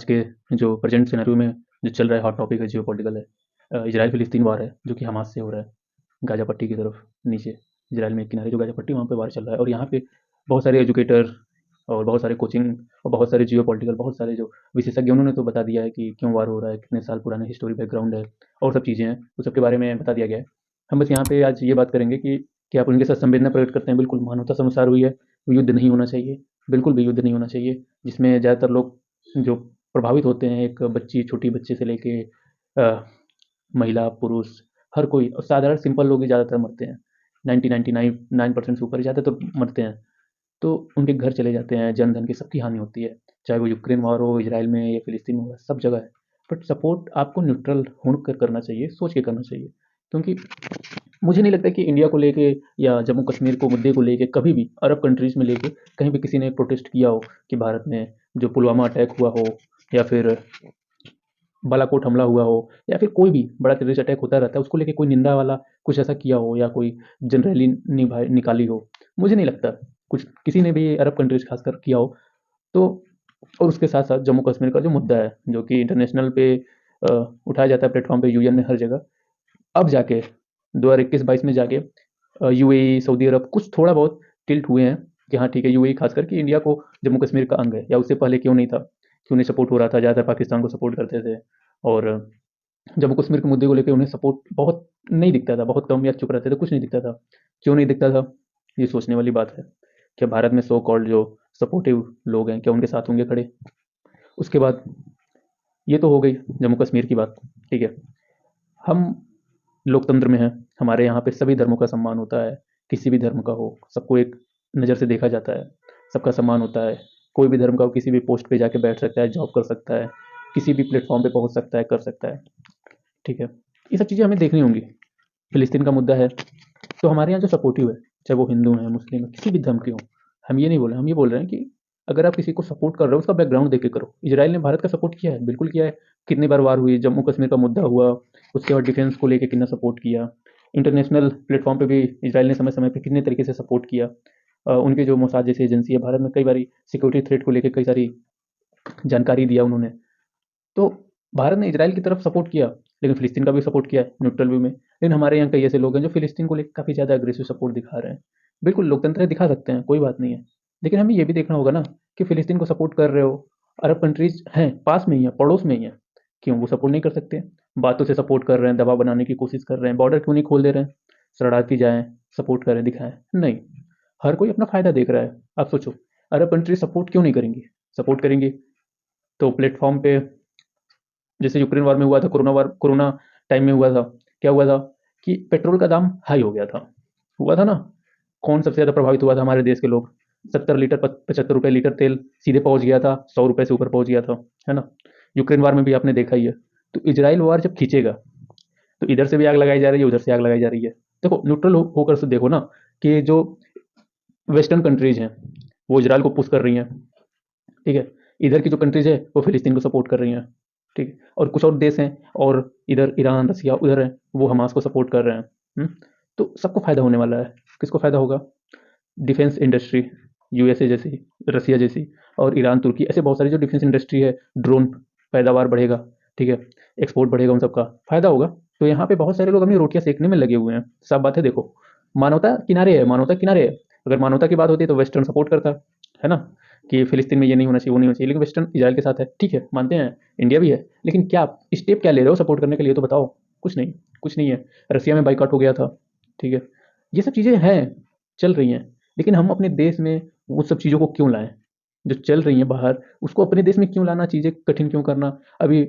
के जो present scenario में जो चल रहा है, हॉट टॉपिक है, जियो पॉलिटिकल है। इजराइल फिलिस्तीन वार है जो कि हमास से हो रहा है। गाज़ा पट्टी की तरफ नीचे इजराइल में एक किनारे जो गाज़ा पट्टी, वहाँ पे वार चल रहा है। और यहाँ पे बहुत सारे एजुकेटर और बहुत सारे कोचिंग और बहुत सारे जियो पॉलिटिकल, बहुत सारे जो विशेषज्ञ, उन्होंने तो बता दिया है कि क्यों वार हो रहा है, कितने साल पुराना हिस्टोरी बैकग्राउंड है और सब चीज़ें हैं, उस सब के बारे में बता दिया गया है। हम बस यहाँ पे आज ये बात करेंगे कि क्या आप उनके साथ संवेदना प्रकट करते हैं? बिल्कुल, मानवता से अनुसार हुई है, युद्ध नहीं होना चाहिए, बिल्कुल भी युद्ध नहीं होना चाहिए, जिसमें ज़्यादातर लोग जो प्रभावित होते हैं, एक बच्ची, छोटी बच्चे से लेके महिला, पुरुष, हर कोई, और साधारण सिंपल लोग ही ज़्यादातर मरते हैं। 99% से ऊपर ज़्यादातर तो मरते हैं। तो उनके घर चले जाते हैं, जन धन की सबकी हानि होती है, चाहे वो यूक्रेन वॉर हो, इजराइल में या फिलिस्तीन में हो, सब जगह है। बट सपोर्ट आपको न्यूट्रल होकर करना चाहिए, सोच के करना चाहिए। क्योंकि मुझे नहीं लगता कि इंडिया को लेके या जम्मू कश्मीर को मुद्दे को लेके कभी भी अरब कंट्रीज़ में लेके कहीं भी किसी ने प्रोटेस्ट किया हो कि भारत में जो पुलवामा अटैक हुआ हो, या फिर बालाकोट हमला हुआ हो, या फिर कोई भी बड़ा टेररिस्ट अटैक होता रहता है, उसको लेके कोई निंदा वाला कुछ ऐसा किया हो, या कोई जन रैली निकाली हो, मुझे नहीं लगता कुछ किसी ने भी अरब कंट्रीज खासकर किया हो। तो और उसके साथ साथ जम्मू कश्मीर का जो मुद्दा है, जो कि इंटरनेशनल पे उठाया जाता है, प्लेटफॉर्म पे, यूएन में, हर जगह, अब जाके 2021-22 में जाके यूएई, सऊदी अरब कुछ थोड़ा बहुत टिल्ट हुए हैं कि हाँ ठीक है, यूएई खासकर कि इंडिया को जम्मू कश्मीर का अंग है, या उससे पहले क्यों नहीं था, क्यों नहीं सपोर्ट हो रहा था, ज़्यादातर पाकिस्तान को सपोर्ट करते थे। और जम्मू कश्मीर के मुद्दे को लेकर उन्हें सपोर्ट बहुत नहीं दिखता था, बहुत कम, या चुप रहते थे, कुछ नहीं दिखता था। क्यों नहीं दिखता था, ये सोचने वाली बात है। क्या भारत में सो कॉल्ड जो सपोर्टिव लोग हैं, क्या उनके साथ होंगे खड़े? उसके बाद ये तो हो गई जम्मू कश्मीर की बात, ठीक है। हम लोकतंत्र में हैं, हमारे यहाँ पे सभी धर्मों का सम्मान होता है, किसी भी धर्म का हो, सबको एक नज़र से देखा जाता है, सबका सम्मान होता है। कोई भी धर्म का हो, किसी भी पोस्ट पे जाके बैठ सकता है, जॉब कर सकता है, किसी भी प्लेटफॉर्म पे पहुँच सकता है, कर सकता है, ठीक है। ये सब चीज़ें हमें देखनी होंगी। फिलिस्तीन का मुद्दा है, तो हमारे यहाँ जो सपोर्टिव है, चाहे वो हिंदू हैं, मुस्लिम हैं, किसी भी धर्म के हों, हम ये नहीं बोल रहे हैं, हम ये बोल रहे हैं कि अगर आप किसी को सपोर्ट कर रहे हो, उसका बैकग्राउंड देख के करो। इजराइल ने भारत का सपोर्ट किया है, बिल्कुल किया है। कितनी बार वार हुई, जम्मू कश्मीर का मुद्दा हुआ, उसके बाद डिफेंस को लेके कितना सपोर्ट किया। इंटरनेशनल प्लेटफॉर्म पे भी इजराइल ने समय समय पे कितने तरीके से सपोर्ट किया। उनके जो मोसाद जैसी एजेंसी है, भारत में कई बारी सिक्योरिटी थ्रेट को लेके कई सारी जानकारी दिया उन्होंने। तो भारत ने इजराइल की तरफ सपोर्ट किया, लेकिन फिलिस्तीन का भी सपोर्ट किया है न्यूट्रल व्यू में। लेकिन हमारे यहाँ कई ऐसे लोग हैं जो फिलिस्तीन को लेकर काफ़ी ज़्यादा अग्रेसिव सपोर्ट दिखा रहे हैं। बिल्कुल लोकतंत्र है, दिखा सकते हैं, कोई बात नहीं है। लेकिन हमें ये भी देखना होगा ना कि फिलिस्तीन को सपोर्ट कर रहे हो, अरब कंट्रीज हैं, पास में ही हैं, पड़ोस में ही हैं, क्यों वो सपोर्ट नहीं कर सकते? बातों से सपोर्ट कर रहे हैं, दबाव बनाने की कोशिश कर रहे हैं, बॉर्डर क्यों नहीं खोल दे रहे हैं? शरणार्थी जाएँ, सपोर्ट करें, दिखाएँ, नहीं। हर कोई अपना फ़ायदा देख रहा है। आप सोचो, अरब कंट्रीज सपोर्ट क्यों नहीं करेंगी? सपोर्ट करेंगी तो प्लेटफ़ॉर्म पे, जैसे यूक्रेन वॉर में हुआ था, कोरोना टाइम में हुआ था, क्या हुआ था कि पेट्रोल का दाम हाई हो गया था। हुआ था ना? कौन सबसे ज़्यादा प्रभावित हुआ था? हमारे देश के लोग। 70 लीटर, 75 रुपए लीटर तेल सीधे पहुँच गया था, 100 रुपए से ऊपर पहुँच गया था, है ना? यूक्रेन वॉर में भी आपने देखा ही है। तो इज़राइल वॉर जब खींचेगा, तो इधर से भी आग लगाई जा रही है, उधर से आग लगाई जा रही है। देखो, न्यूट्रल हो होकर से देखो ना कि जो वेस्टर्न कंट्रीज़ हैं, वो इज़राइल को पुश कर रही हैं, ठीक है? इधर की जो कंट्रीज़ है, वो फ़िलिस्तीन को सपोर्ट कर रही हैं, ठीक है? और कुछ और देश हैं, और इधर ईरान, रसिया उधर है, वो हमास को सपोर्ट कर रहे हैं। हुँ? तो सबको फ़ायदा होने वाला है। किसको फ़ायदा होगा? डिफेंस इंडस्ट्री, यूएसए जैसी, रसिया जैसी, और ईरान, तुर्की, ऐसे बहुत सारी जो डिफेंस इंडस्ट्री है, ड्रोन पैदावार बढ़ेगा, ठीक है? एक्सपोर्ट बढ़ेगा, उन सबका फ़ायदा होगा। तो यहाँ पे बहुत सारे लोग अपनी रोटियाँ सेकने में लगे हुए हैं। साफ बात है, देखो, मानवता किनारे है, मानवता किनारे है। अगर मानवता की बात होती तो वेस्टर्न सपोर्ट करता, है ना? कि फ़िलिस्तीन में ये नहीं होना चाहिए, वो नहीं होना चाहिए, लेकिन वेस्टर्न इज़राइल के साथ है, ठीक है, मानते हैं, इंडिया भी है। लेकिन क्या स्टेप क्या ले रहे हो सपोर्ट करने के लिए, तो बताओ? कुछ नहीं, कुछ नहीं है। रसिया में बायकॉट हो गया था, ठीक है? ये सब चीज़ें हैं, चल रही हैं, लेकिन हम अपने देश में वो सब चीज़ों को क्यों लाएँ? जो चल रही हैं बाहर, उसको अपने देश में क्यों लाना, चीज़ें कठिन क्यों करना? अभी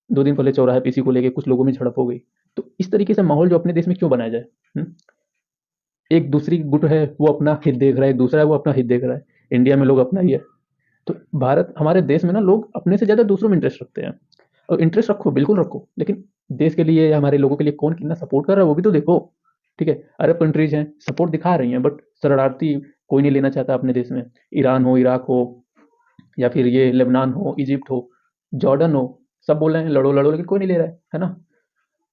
2 दिन पहले चौराहे पे इसी को लेके कुछ लोगों में झड़प हो गई। तो इस तरीके से माहौल जो अपने देश में क्यों बनाया जाए? हुँ? एक दूसरी गुट है, वो अपना हित देख रहा है, एक दूसरा है वो अपना हित देख रहा है। इंडिया में लोग अपना ही है। तो भारत, हमारे देश में ना, लोग अपने से ज़्यादा दूसरों में इंटरेस्ट रखते हैं। और इंटरेस्ट रखो, बिल्कुल रखो, लेकिन देश के लिए या हमारे लोगों के लिए कौन कितना सपोर्ट कर रहा है, वो भी तो देखो, ठीक है? अरब कंट्रीज़ हैं, सपोर्ट दिखा रही हैं, बट शरणार्थी कोई नहीं लेना चाहता अपने देश में। ईरान हो, इराक हो, या फिर ये लेबनान हो, इजिप्ट हो, जॉर्डन हो, सब बोल रहे हैं लड़ो लड़ो, लेकिन कोई नहीं ले रहा है ना?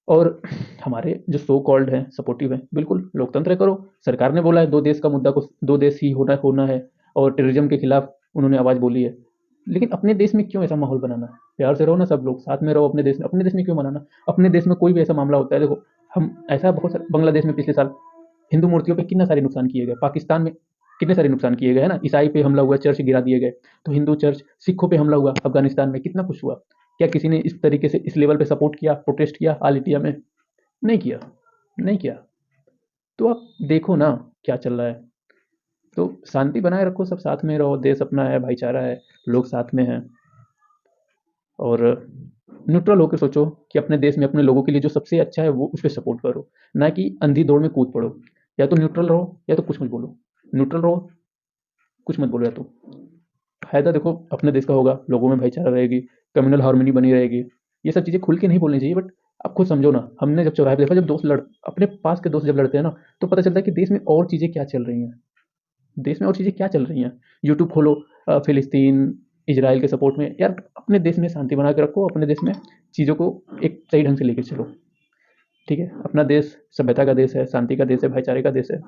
और हमारे जो सो कॉल्ड हैं, सपोर्टिव हैं, बिल्कुल लोकतंत्र करो। सरकार ने बोला है 2 देश का मुद्दा को, 2 देश ही होना होना है, और टेररिज्म के खिलाफ उन्होंने आवाज़ बोली है। लेकिन अपने देश में क्यों ऐसा माहौल बनाना है? प्यार से रहो ना सब लोग, साथ में रहो अपने देश में क्यों बनाना? अपने देश में कोई भी ऐसा मामला होता है, देखो हम ऐसा बहुत सारे बांग्लादेश में पिछले साल हिंदू मूर्तियों पे कितना सारे नुकसान किए गए, पाकिस्तान में कितने सारे नुकसान किए गए, है ना? ईसाई पे हमला हुआ, चर्च गिरा दिए गए, तो हिंदू चर्च, सिखों पे हमला हुआ, अफ़गानिस्तान में कितना कुछ हुआ। क्या किसी ने इस तरीके से इस लेवल पे सपोर्ट किया, प्रोटेस्ट किया ऑल इंडिया में? नहीं किया, नहीं किया। तो आप देखो ना क्या चल रहा है। तो शांति बनाए रखो, सब साथ में रहो, देश अपना है, भाईचारा है, लोग साथ में हैं। और न्यूट्रल होकर सोचो कि अपने देश में अपने लोगों के लिए जो सबसे अच्छा है वो उस पर सपोर्ट करो, ना कि अंधी दौड़ में कूद पड़ो। या तो न्यूट्रल रहो या तो कुछ मत बोलो, न्यूट्रल रहो, कुछ मत बोलो। या तो फायदा देखो अपने देश का होगा, लोगों में भाईचारा रहेगी, कम्युनल हार्मनी बनी रहेगी। ये सब चीज़ें खुल के नहीं बोलनी चाहिए, बट आप खुद समझो ना, हमने जब चौराहे पे देखा, जब दोस्त लड़ अपने पास के दोस्त जब लड़ते हैं ना, तो पता चलता है कि देश में और चीज़ें क्या चल रही हैं, देश में और चीज़ें क्या चल रही हैं। यूट्यूब खोलो, फिलिस्तीन इसराइल के सपोर्ट में, यार अपने देश में शांति बना के रखो, अपने देश में चीज़ों को एक सही ढंग से लेके चलो। ठीक है, अपना देश सभ्यता का देश है, शांति का देश है, भाईचारे का देश है।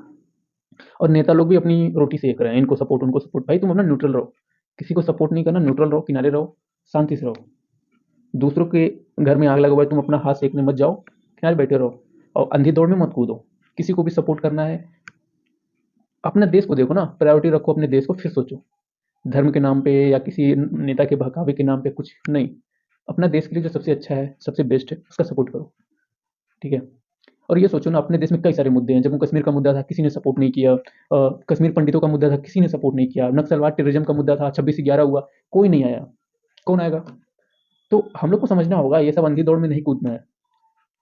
और नेता लोग भी अपनी रोटी सेक रहे हैं, इनको सपोर्ट उनको सपोर्ट, भाई तुम अपना न्यूट्रल रहो, किसी को सपोर्ट नहीं करना, न्यूट्रल रहो, किनारे रहो, शांति से रहो। दूसरों के घर में आग लगा हुआ है, तुम अपना हाथ सेकने मत जाओ, किनारे बैठे रहो। और अंधी दौड़ में मत कूदो, किसी को भी सपोर्ट करना है, अपने देश को देखो ना, प्रायोरिटी रखो अपने देश को, फिर सोचो धर्म के नाम पे या किसी नेता के बहकावे के नाम पे कुछ नहीं। अपना देश के लिए जो सबसे अच्छा है, सबसे बेस्ट है, उसका सपोर्ट करो। ठीक है। और ये सोचो ना, अपने देश में कई सारे मुद्दे हैं, जम्मू कश्मीर का मुद्दा था, किसी ने सपोर्ट नहीं किया, कश्मीर पंडितों का मुद्दा था, किसी ने सपोर्ट नहीं किया, नक्सलवाद टेररिज्म का मुद्दा था, 26/11 हुआ, कोई नहीं आया, कौन आएगा? तो हम लोग को समझना होगा, ये सब अंधी दौड़ में नहीं कूदना है,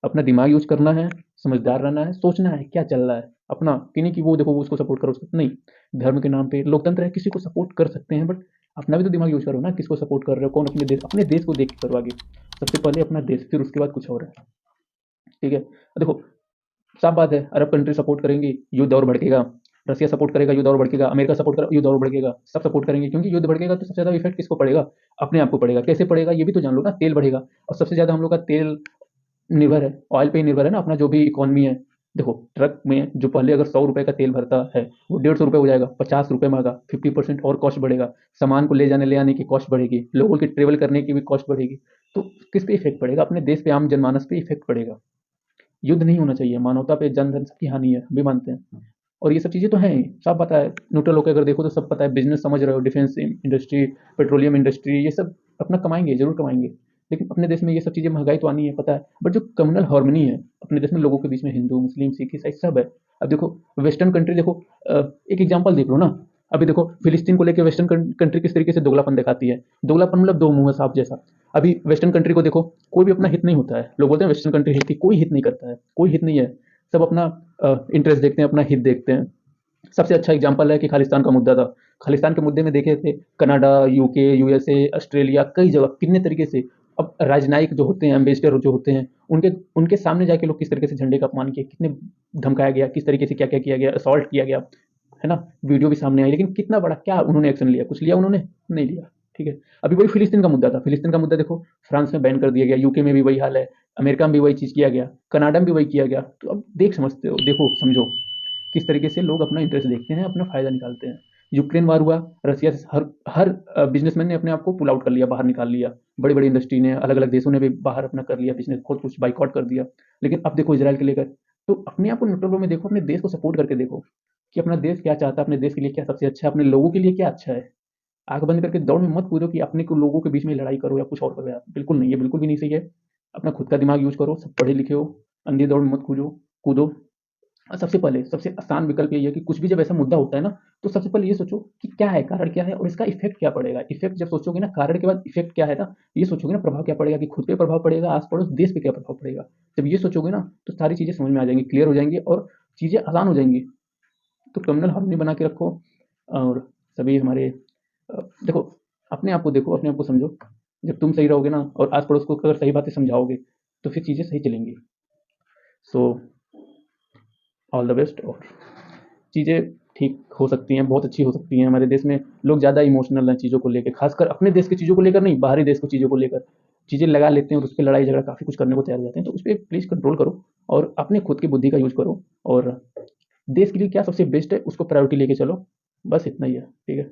अपना दिमाग यूज करना है, समझदार रहना है, सोचना है क्या चल रहा है अपना, कि नहीं कि वो देखो वो उसको सपोर्ट करो, नहीं। धर्म के नाम पे लोकतंत्र है, किसी को सपोर्ट कर सकते हैं, बट अपना भी तो दिमाग यूज करो ना, किसको सपोर्ट कर रहे हो, कौन अपने देश को देख के करो आगे। सबसे पहले अपना देश, फिर उसके बाद कुछ और है। ठीक है। देखो, साफ बात है, अरब कंट्री सपोर्ट करेंगी, युद्ध और भड़केगा, रसिया सपोर्ट करेगा, युद्ध और भड़केगा, अमेरिका सपोर्ट करेगा, युद्ध और भड़केगा, सब सपोर्ट करेंगे, क्योंकि युद्ध भड़केगा तो सबसे ज़्यादा इफेक्ट किसको पड़ेगा? अपने आप को पड़ेगा। कैसे पड़ेगा ये भी तो जान लो ना, तेल बढ़ेगा, और सबसे ज़्यादा हम लोग का तेल निर्भर है, ऑयल पे ही निर्भर है ना, अपना जो भी इकोनॉमी है। देखो, ट्रक में जो पहले अगर 100 रुपए का तेल भरता है, वो 150 रुपये हो जाएगा, 50 रुपये में आएगा, 50% और कॉस्ट बढ़ेगा, सामान को ले जाने ले आने की कॉस्ट बढ़ेगी, लोगों की ट्रेवल करने की भी कॉस्ट बढ़ेगी। तो किस पे इफेक्ट पड़ेगा? अपने देश पे, आम जनमानस पे इफेक्ट पड़ेगा। युद्ध नहीं होना चाहिए, मानवता पे, जन धन सबकी हानि है, हम भी मानते हैं। और ये सब चीज़ें तो हैं ही, सब पता है, न्यूट्रल होकर अगर देखो तो सब पता है, बिजनेस समझ रहे हो, डिफेंस इंडस्ट्री, पेट्रोलियम इंडस्ट्री, ये सब अपना कमाएंगे, जरूर कमाएंगे। लेकिन अपने देश में ये सब चीज़ें, महंगाई तो आनी है, पता है, बट जो कम्युनल हार्मनी है अपने देश में, लोगों के बीच में, हिंदू मुस्लिम सिख ईसाई सब है। अब देखो, वेस्टर्न कंट्री देखो, एक एग्जाम्पल देख लो ना, अभी देखो फिलिस्तीन को लेकर वेस्टर्न कंट्री किस तरीके से दोगलापन दिखाती है। दोगलापन मतलब दो मुंह है सांप जैसा। अभी वेस्टर्न कंट्री को देखो, कोई भी अपना हित नहीं होता है, लोग बोलते हैं वेस्टर्न कंट्री हित की, कोई हित नहीं करता है, कोई हित नहीं है, सब अपना इंटरेस्ट देखते हैं, अपना हित देखते हैं। सबसे अच्छा एग्जाम्पल है कि खालिस्तान का मुद्दा था, खालिस्तान के मुद्दे में देखे थे, कनाडा, यूके, यूएसए, ऑस्ट्रेलिया, कई जगह कितने तरीके से, अब राजनयिक जो होते हैं, एम्बेसडर जो होते हैं, उनके उनके सामने जाके लोग किस तरीके से झंडे का अपमान किए, कितने धमकाया गया, किस तरीके से क्या क्या किया गया, असॉल्ट किया गया, है ना? वीडियो भी सामने आई, लेकिन कितना बड़ा क्या उन्होंने एक्शन लिया? कुछ लिया उन्होंने? नहीं लिया। ठीक है। अभी वही फिलिस्तीन का मुद्दा था, फिलिस्तीन का मुद्दा देखो, फ्रांस में बैन कर दिया गया, यूके में भी वही हाल है, अमेरिका में भी वही चीज़ किया गया, कनाडा में भी वही किया गया। तो अब देख समझते हो, देखो समझो किस तरीके से लोग अपना इंटरेस्ट देखते हैं, अपना फायदा निकालते हैं। यूक्रेन वार हुआ, रसिया से हर हर बिजनेसमैन ने अपने आप को पुल आउट कर लिया, बाहर निकाल लिया, बड़ी बड़ी इंडस्ट्री ने, अलग अलग देशों ने भी बाहर अपना कर लिया बिजनेस, खुद कुछ बाइकआउट कर दिया। लेकिन अब देखो इसराइल के लेकर, तो अपने आप को न्यूट्रल में देखो, अपने देश को सपोर्ट करके देखो कि अपना देश क्या चाहता है, अपने देश के लिए क्या सबसे अच्छा है, अपने लोगों के लिए क्या अच्छा है। आंख बंद करके दौड़ में मत कूदो कि अपने को लोगों के बीच में लड़ाई करो या कुछ और करो, यार बिल्कुल नहीं, ये बिल्कुल भी नहीं सही है। अपना खुद का दिमाग यूज करो, सब पढ़े लिखे हो, अंधी दौड़ में मत कूदो, कूदो। सबसे पहले सबसे आसान विकल्प यही है कि कुछ भी जब ऐसा मुद्दा होता है ना, तो सबसे पहले ये सोचो कि क्या है, कारण क्या है, और इसका इफेक्ट क्या पड़ेगा। इफेक्ट जब सोचोगे ना, कारण के बाद इफेक्ट क्या है ना, ये सोचोगे ना, प्रभाव क्या पड़ेगा, कि खुद पे प्रभाव पड़ेगा, आस पड़ोस देश पे क्या प्रभाव पड़ेगा। जब ये सोचोगे ना, तो सारी चीजें समझ में आ जाएंगी, क्लियर हो जाएंगी, और चीजें आसान हो जाएंगी। तो कम्युनल हार्मनी बना के रखो, और सभी हमारे देखो, अपने आप को देखो, अपने आप को समझो। जब तुम सही रहोगे ना, और आस पड़ोस को अगर सही बातें समझाओगे, तो फिर चीजें सही चलेंगी। So all the best. और चीज़ें ठीक हो सकती हैं, बहुत अच्छी हो सकती हैं। हमारे देश में लोग ज़्यादा इमोशनल हैं चीज़ों को लेके, खासकर अपने देश की चीज़ों को लेकर नहीं, बाहरी देश की चीज़ों को लेकर चीज़ें लगा लेते हैं, और उस पे लड़ाई झगड़ा काफ़ी कुछ करने को तैयार हो जाते हैं। तो उस पे प्लीज़ कंट्रोल करो, और अपने खुद की बुद्धि का यूज़ करो, और देश के लिए क्या सबसे बेस्ट है उसको प्रायोरिटी लेके चलो। बस इतना ही है, ठीक है?